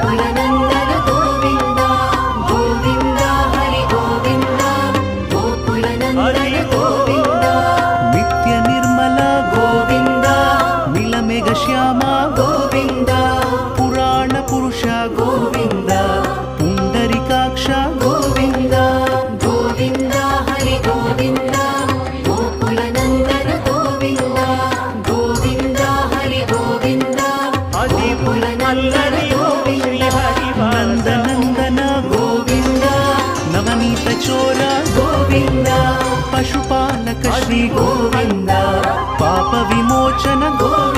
गोकुलनन्दन गोविन्द गोविन्द हरि गोविन्द गोकुलनन्दन गोविन्द नित्य निर्मल गोविन्द नीलमेघ श्याम गोविन्द पुराण पुरुष गोविन्द पुण्डरीकाक्ष गोविन्द गोविन्द हरि गोविन्द गोकुलनन्दन गोविन्द गोविन्द हरि गोविन्द गोकुलनन्दन गोविन्द नन्दनन्दन गोविन्द नवनीत चोर गोविन्द पशुपालक श्री गोविन्द पाप विमोचन गोविन्द